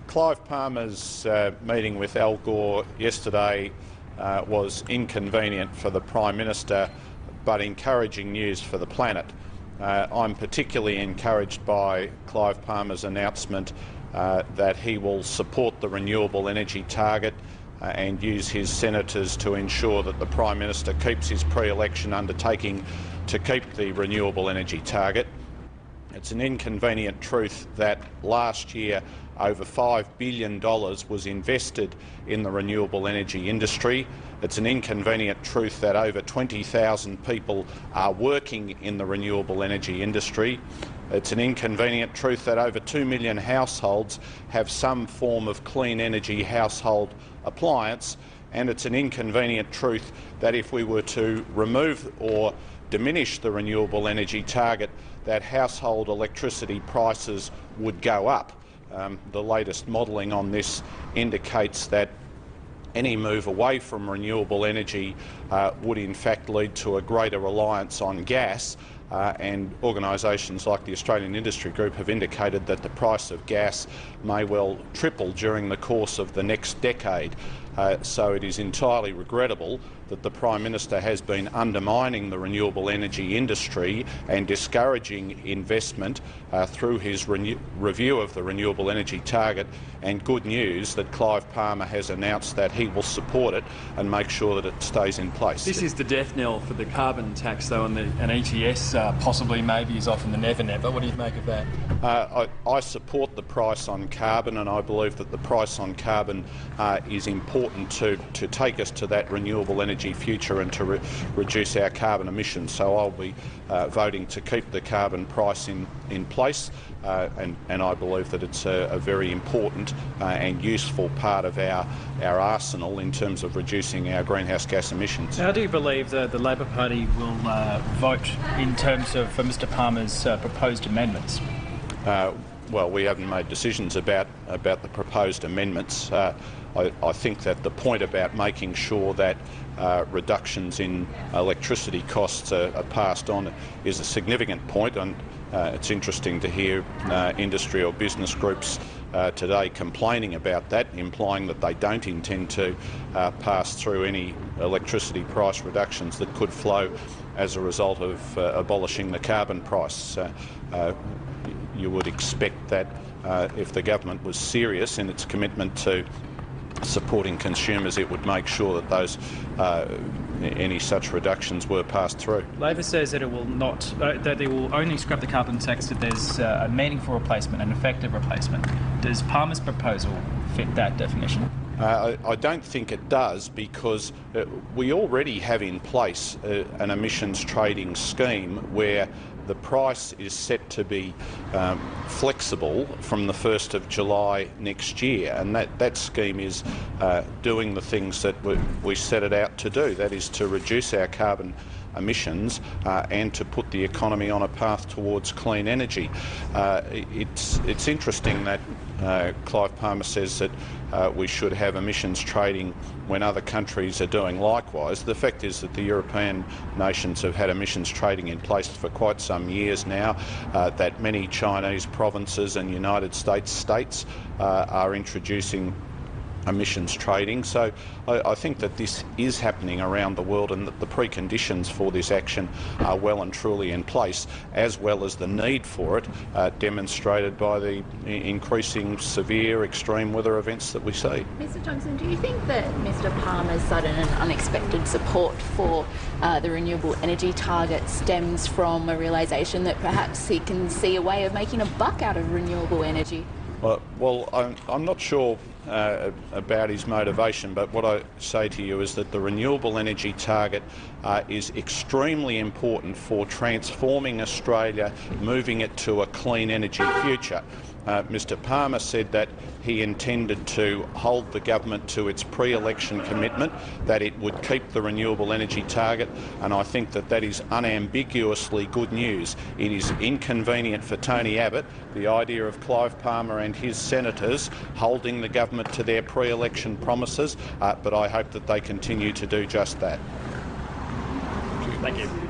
Clive Palmer's meeting with Al Gore yesterday was inconvenient for the Prime Minister, but encouraging news for the planet. I'm particularly encouraged by Clive Palmer's announcement that he will support the renewable energy target and use his senators to ensure that the Prime Minister keeps his pre-election undertaking to keep the renewable energy target. It's an inconvenient truth that last year over $5 billion was invested in the renewable energy industry. It's an inconvenient truth that over 20,000 people are working in the renewable energy industry. It's an inconvenient truth that over 2 million households have some form of clean energy household appliance, and it's an inconvenient truth that if we were to remove or diminish the renewable energy target, that household electricity prices would go up. The latest modelling on this indicates that any move away from renewable energy would in fact lead to a greater reliance on gas, and organisations like the Australian Industry Group have indicated that the price of gas may well triple during the course of the next decade. So it is entirely regrettable that the Prime Minister has been undermining the renewable energy industry and discouraging investment through his review of the renewable energy target, and good news that Clive Palmer has announced that he will support it and make sure that it stays in place. This is the death knell for the carbon tax, though, and an ETS possibly maybe is off in the never-never. What do you make of that? I support the price on carbon, and I believe that the price on carbon is important to take us to that renewable energy future and to reduce our carbon emissions. So I'll be voting to keep the carbon price in place, and I believe that it's a very important and useful part of our arsenal in terms of reducing our greenhouse gas emissions. How do you believe the Labor Party will vote in terms of Mr Palmer's proposed amendments? Well, we haven't made decisions about the proposed amendments. I think that the point about making sure that reductions in electricity costs are passed on is a significant point, and it's interesting to hear industry or business groups today complaining about that, implying that they don't intend to pass through any electricity price reductions that could flow as a result of abolishing the carbon price. You would expect that if the government was serious in its commitment to supporting consumers, it would make sure that those any such reductions were passed through. Labor says that it will not, that they will only scrap the carbon tax if there's a meaningful replacement, an effective replacement. Does Palmer's proposal fit that definition? I don't think it does, because we already have in place an emissions trading scheme where the price is set to be flexible from the 1st of July next year, and that scheme is doing the things that we set it out to do, that is to reduce our carbon emissions and to put the economy on a path towards clean energy. It's interesting that Clive Palmer says that we should have emissions trading when other countries are doing likewise. The fact is that the European nations have had emissions trading in place for quite some years now, that many Chinese provinces and United States states are introducing emissions trading. So I think that this is happening around the world, and that the preconditions for this action are well and truly in place, as well as the need for it demonstrated by the increasing severe extreme weather events that we see. Mr Thomson, do you think that Mr Palmer's sudden and unexpected support for the renewable energy target stems from a realisation that perhaps he can see a way of making a buck out of renewable energy? Well, I'm not sure about his motivation, but what I say to you is that the renewable energy target is extremely important for transforming Australia, moving it to a clean energy future. Mr Palmer said that he intended to hold the government to its pre-election commitment, that it would keep the renewable energy target, and I think that that is unambiguously good news. It is inconvenient for Tony Abbott, the idea of Clive Palmer and his senators holding the government to their pre-election promises, but I hope that they continue to do just that. Thank you.